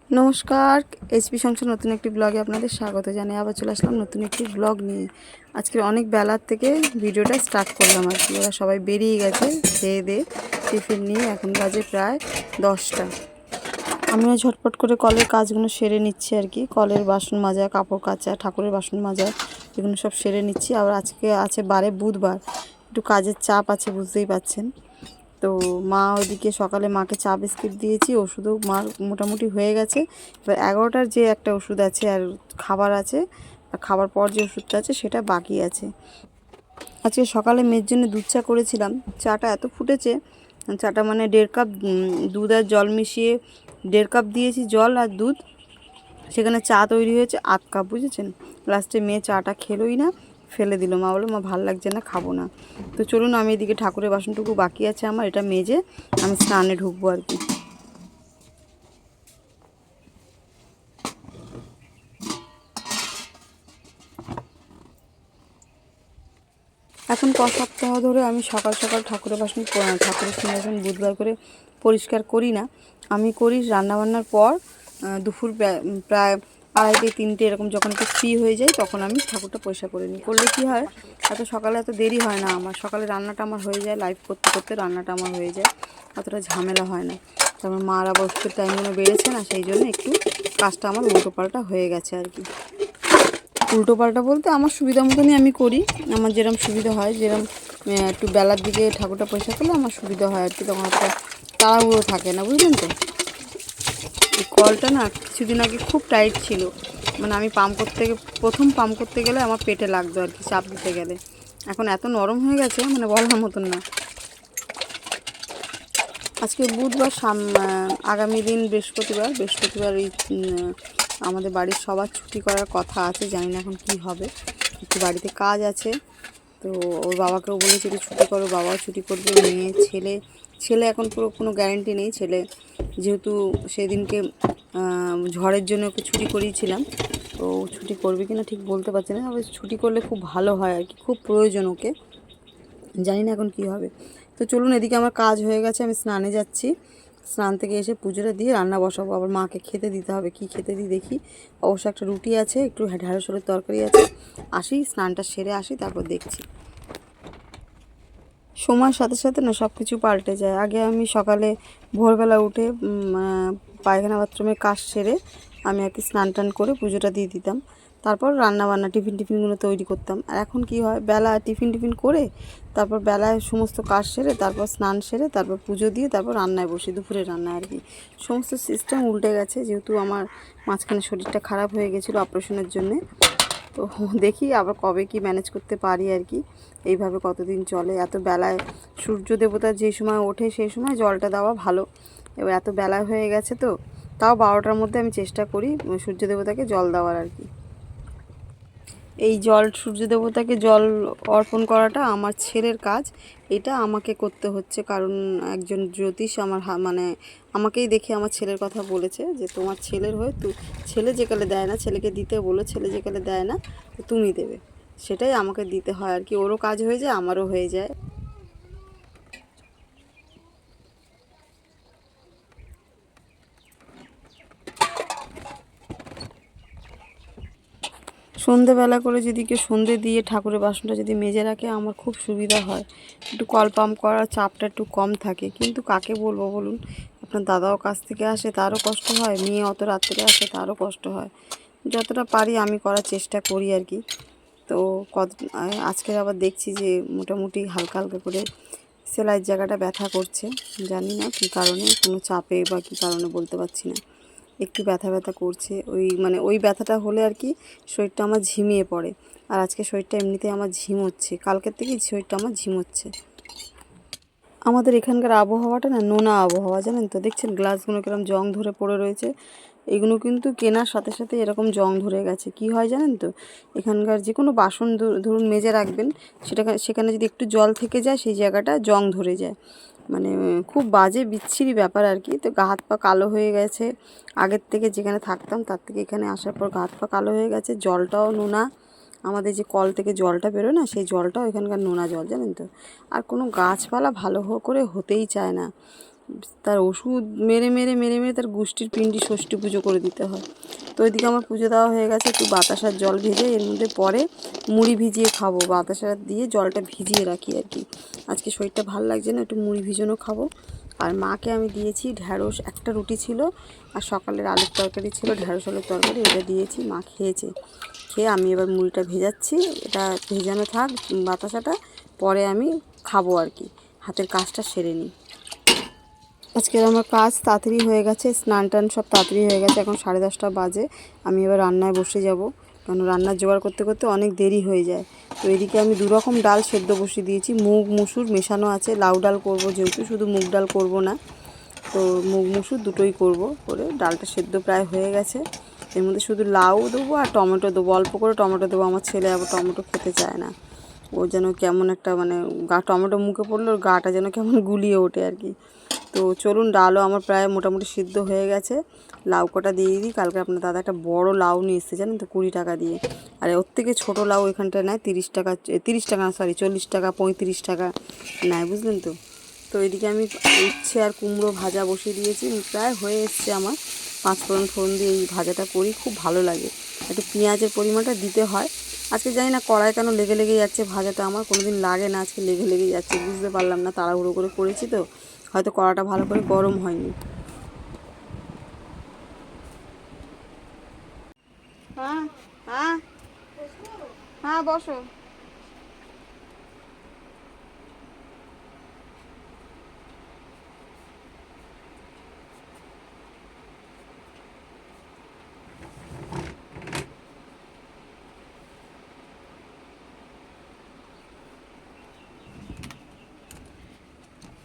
নমস্কার, এইচপি সংসার নতুন একটি ব্লগে আপনাদের স্বাগত জানাই। আবার চলে আসলাম নতুন একটি ব্লগ নিয়ে। আজকে অনেক বেলার থেকে ভিডিওটা স্টার্ট করলাম আর কি। ওরা সবাই বেরিয়ে গেছে খেয়ে দিয়ে টিফিন নিয়ে। এখন বাজে প্রায় 10টা। আমিও ঝটপট করে কলের কাজগুলো সেরে নিচ্ছি আর কি। কলের বাসন মাজা, কাপড় কাচা, ঠাকুরের বাসন মাজা, এগুলো সব সেরে নিচ্ছি। আবার আজকে আছে বুধবার, একটু কাজের চাপ আছে, বুঝতেই পাচ্ছেন। তো মা ওইদিকে সকালে মাকে চা বিস্কিট দিয়েছি, ওষুধও মার মোটামুটি হয়ে গেছে। এবার 11টার যে একটা ওষুধ আছে আর খাবার আছে, আর খাবার পর যে ওষুধটা আছে সেটা বাকি আছে। আজকে সকালে মেয়ের জন্য দুধ চা করেছিলাম। চাটা এত ফুটেছে, চাটা মানে 1.5 কাপ দুধ আর জল মিশিয়ে 1.5 কাপ দিয়েছি, জল আর দুধ। সেখানে চা তৈরি হয়েছে 8 কাপ, বুঝেছেন। লাস্টে মেয়ে চাটা খেলোই না, ফেলে দিল। মা বললো মা ভাল লাগছে না, খাবো না। তো চলুন, আমি এদিকে ঠাকুরের বাসনটুকু বাকি আছে আমার, এটা মেজে আমি স্নানে ঢুকবো আর কি। এখন সপ্তাহ ধরে আমি সকাল সকাল ঠাকুরের সিংহাসন বুধবার করে পরিষ্কার করি না। আমি করি রান্নাবান্নার পর, দুপুর প্রায় 2:30-3টে এরকম যখন একটু ফ্রি হয়ে যায় তখন আমি ঠাকুরটা পরিষ্কার করে নিই। করলে কি হয়, এত সকালে এত দেরি হয় না আমার। সকালে রান্নাটা আমার হয়ে যায়, লাইভ করতে করতে রান্নাটা আমার হয়ে যায়, অতটা ঝামেলা হয় না। তারপর মারা বসতে টাইমগুলো বেড়েছে না, সেই জন্য একটু কাজটা আমার উল্টোপাল্টা হয়ে গেছে আর কি। উল্টো পাল্টা বলতে আমার সুবিধা মতনই আমি করি, আমার যেরকম সুবিধা হয়, যেরকম একটু বেলার দিকে ঠাকুরটা পরিষ্কার করলে আমার সুবিধা হয় আর কি, তখন একটা তাড়াহুড়ো থাকে না, বুঝলেন তো। এই কলটা না কিছুদিন আগে খুব টাইট ছিল, মানে আমি প্রথম পাম্প করতে গেলে আমার পেটে লাগতো আর কি, চাপ দিতে গেলে। এখন এত নরম হয়ে গেছে মানে বলার মতন না। আজকে বুধবার, আগামী দিন বৃহস্পতিবার এই আমাদের বাড়ির সবার ছুটি করার কথা আছে, জানি না এখন কি হবে। একটু বাড়িতে কাজ আছে, তো ওর বাবাকেও বলেছি একটু ছুটি করো, বাবাও ছুটি করবে। মেয়ে ছেলে এখন পুরো কোনো গ্যারেন্টি নেই। ছেলে যেহেতু সেদিনকে ঝড়ের জন্য ওকে ছুটি করিয়েছিলাম, তো ছুটি করবে কিনা ঠিক বলতে পারছি না। তবে ছুটি করলে খুব ভালো হয় আর কি, খুব প্রয়োজন ওকে, জানি না এখন কি হবে। তো চলুন, এদিকে আমার কাজ হয়ে গেছে, আমি স্নানে যাচ্ছি। স্নান থেকে এসে পুজোটা দিয়ে রান্না বসাবো, আবার মাকে খেতে দিতে হবে। কি খেতে দিই দেখি। অবশ্য একটা রুটি আছে, একটু ঢ্যাঁড়সের তরকারি আছে। স্নানটা সেরে আসি, তারপর দেখছি। সময়ের সাথে সাথে না সব কিছু পাল্টে যায়। আগে আমি সকালে ভোরবেলা উঠে পায়খানা বাথরুমের কাজ সেরে আমি আর কি স্নান টান করে পুজোটা দিয়ে দিতাম। তারপর রান্নাবান্না টিফিনগুলো তৈরি করতাম। আর এখন কি হয়, বেলা টিফিন করে তারপর বেলায় সমস্ত কাজ সেরে, তারপর স্নান সেরে, তারপর পুজো দিয়ে তারপর রান্নায় বসি, দুপুরে রান্না আর কি। সমস্ত সিস্টেম উল্টে গেছে, যেহেতু আমার মাঝখানে শরীরটা খারাপ হয়ে গেছিলো অপারেশনের জন্যে। তো দেখি আবার কবে কি ম্যানেজ করতে পারি আর কি, এইভাবে কতদিন চলে। এত বেলায় সূর্য দেবতা যে সময় ওঠে সেই সময় জলটা দেওয়া ভালো। এবার এত বেলা হয়ে গেছে, তো তাও 12টার মধ্যে আমি চেষ্টা করি সূর্য দেবতাকে জল দেওয়ার আর কি। এই সূর্য দেবতাকে জল অর্পণ করাটা আমার ছেলের কাজ, এটা আমাকে করতে হচ্ছে। কারণ একজন জ্যোতিষ আমার মানে আমাকেই দেখে আমার ছেলের কথা বলেছে যে তোমার ছেলের হয়ে ছেলে যেকালে দেয় না, ছেলেকে দিতে বলো, ছেলে যেকালে দেয় না তো তুমি দেবে, সেটাই আমাকে দিতে হয় আর কি। ওরও কাজ হয়ে যায়, আমারও হয়ে যায়। সন্ধেবেলা করে যদি কেউ সন্ধে দিয়ে ঠাকুরের বাসনটা যদি মেজে রাখে, আমার খুব সুবিধা হয়। একটু কল পাম্প করার চাপটা একটু কম থাকে। কিন্তু কাকে বলবো বলুন, আপনার দাদাও কাছ থেকে আসে, তারও কষ্ট হয়, মেয়ে অত রাত্রে আসে, তারও কষ্ট হয়। যতটা পারি আমি করার চেষ্টা করি আর কি। তো আজকে আবার দেখছি যে মোটামুটি হালকা হালকা করে সেলাইয়ের জায়গাটা ব্যথা করছে। জানি না কী কারণে, কোনো চাপে বা কী কারণে বলতে পারছি না, একটু ব্যথা ব্যথা করছে। ওই ব্যথাটা হলে আর কি শরীরটা আমার ঝিমিয়ে পড়ে। আর আজকে শরীরটা এমনিতেই আমার ঝিমোচ্ছে, কালকের থেকেই শরীরটা আমার ঝিমোচ্ছে। আমাদের এখানকার আবহাওয়াটা না নোনা আবহাওয়া, জানেন তো। দেখছেন গ্লাসগুলো কিরকম জং ধরে পড়ে রয়েছে, এগুলো কিন্তু কেনার সাথে সাথে এরকম জং ধরে গেছে। কি হয় জানেন তো, এখানকার যে কোনো বাসন ধরুন মেজে রাখবেন, সেখানে যদি একটু জল থেকে যায় সেই জায়গাটা জং ধরে যায়, মানে খুব বাজে বিচ্ছিরি ব্যাপার আর কি। তো গা হাত পা কালো হয়ে গেছে, আগের থেকে যেখানে থাকতাম তার থেকে এখানে আসার পর গা হাত পা কালো হয়ে গেছে। জলটাও নোনা, আমাদের যে কল থেকে জলটা বেরোয় না, সেই জলটাও এখানকার নোনা জল, জানেন তো। আর কোনো গাছপালা ভালো করে হতেই চায় না। তার ওষুধ মেরে মেরে মেরে মেরে তার গোষ্ঠীর পিণ্ডি ষষ্ঠী পুজো করে দিতে হয়। তো ওইদিকে আমার পুজো দেওয়া হয়ে গেছে। একটু বাতাসার জল ভেজে এর মধ্যে পরে মুড়ি ভিজিয়ে খাবো, বাতাসা দিয়ে জলটা ভিজিয়ে রাখি আর কি। আজকে শরীরটা ভালো লাগছে না, একটু মুড়ি ভিজানো খাবো। আর মাকে আমি দিয়েছি ঢ্যাঁড়স, একটা রুটি ছিল আর সকালের আলুর তরকারি ছিল, ঢ্যাঁড়স আলুর তরকারি, এটা দিয়েছি, মা খেয়েছে। খেয়ে আমি এবার মুড়িটা ভেজাচ্ছি, এটা ভেজানো থাক বাতাসাটা, পরে আমি খাবো আর কি, হাতের কাজটা সেরে নিই। আজকের আমার কাজ তাড়াতাড়ি হয়ে গেছে, স্নান টান সব তাড়াতাড়ি হয়ে গেছে। এখন 10:30 বাজে, আমি এবার রান্নায় বসে যাব, কারণ রান্নার জোগাড় করতে করতে অনেক দেরি হয়ে যায়। তো এদিকে আমি 2 রকম ডাল সেদ্ধ বসিয়ে দিয়েছি, মুগ মুসুর মেশানো আছে। লাউ ডাল করবো যেহেতু, শুধু মুগ ডাল করব না, তো মুগ মুসুর দুটোই করব। করে ডালটা সেদ্ধ প্রায় হয়ে গেছে, এর মধ্যে শুধু লাউ দেবো আর টমেটো দেবো, অল্প করে টমেটো দেবো। আমার ছেলে আবার টমেটো খেতে চায় না, ও যেন কেমন একটা মানে টমেটো মুখে পড়লে ওর গাটা যেন কেমন গুলিয়ে ওঠে আর কি। তো চলুন, ডালও আমার প্রায় মোটামুটি সিদ্ধ হয়ে গেছে। লাউ কটা দিয়ে দিই। কালকে আপনার দাদা একটা বড় লাউ নিয়ে এসেছে জানেন তো, 20 টাকা দিয়ে। আর ওর থেকে ছোটো লাউ এখানটায় নেয় 30 টাকা, 30 টাকা না সরি 40 টাকা 35 টাকা নেয়, বুঝলেন তো। তো এদিকে আমি উচ্ছে আর কুমড়ো ভাজা বসিয়ে দিয়েছি, প্রায় হয়ে এসছে আমার। 5 ফোড়ন দিয়ে এই ভাজাটা করি, খুব ভালো লাগে। একটু পেঁয়াজের পরিমাণটা দিতে হয়। আজকে জানি না কড়াই কেন লেগে লেগে যাচ্ছে, ভাজাটা আমার কোনোদিন লাগে না, আজকে লেগে লেগে যাচ্ছে, বুঝতে পারলাম না, তাড়াহুড়ো করে করেছি তো, হয়তো কড়াটা ভালো করে গরম হয়নি। হ্যাঁ হ্যাঁ হ্যাঁ বসো।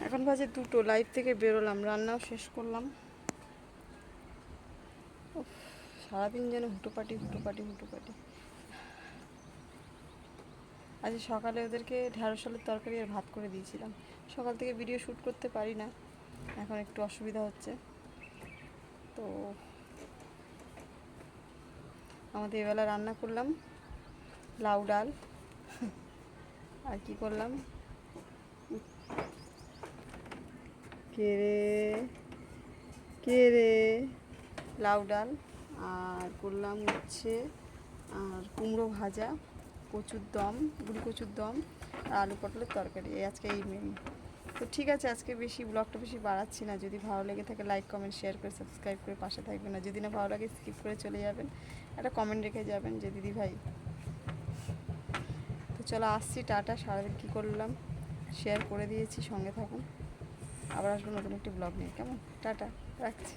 এখন বাজে 2টো, লাইভ থেকে বেরোলাম, রান্নাও শেষ করলাম। সারাদিন যেন হুটোপাটি হুটোপাটি হুটোপাটি। আজ সকালে ওদেরকে ঢ্যাঁড়স আলুর তরকারি আর ভাত করে দিয়েছিলাম। সকাল থেকে ভিডিও শ্যুট করতে পারি না, এখন একটু অসুবিধা হচ্ছে। তো আমাদের এবেলা রান্না করলাম লাউ ডাল, আর কি করলাম, কে রে কে রে, লাউ ডাল, আর করলাম উচ্ছে আর কুমড়ো ভাজা, কচুর দম, বুড়ি কচুর দম, আর আলু পটলের তরকারি, আজকে এই মেনু। তো ঠিক আছে, আজকে ব্লগটা বেশি বাড়াচ্ছি না। যদি ভালো লেগে থাকে লাইক কমেন্ট শেয়ার করে সাবস্ক্রাইব করে পাশে থাকবেন, আর যদি না ভালো লাগে স্কিপ করে চলে যাবেন, একটা কমেন্ট রেখে যাবেন যে দিদি ভাই। তো চলো আসছি, টাটা। সারাদিন কী করলাম শেয়ার করে দিয়েছি, সঙ্গে থাকুন, আবার আসবো নতুন একটি ব্লগ নিয়ে, কেমন? টাটা, রাখছি।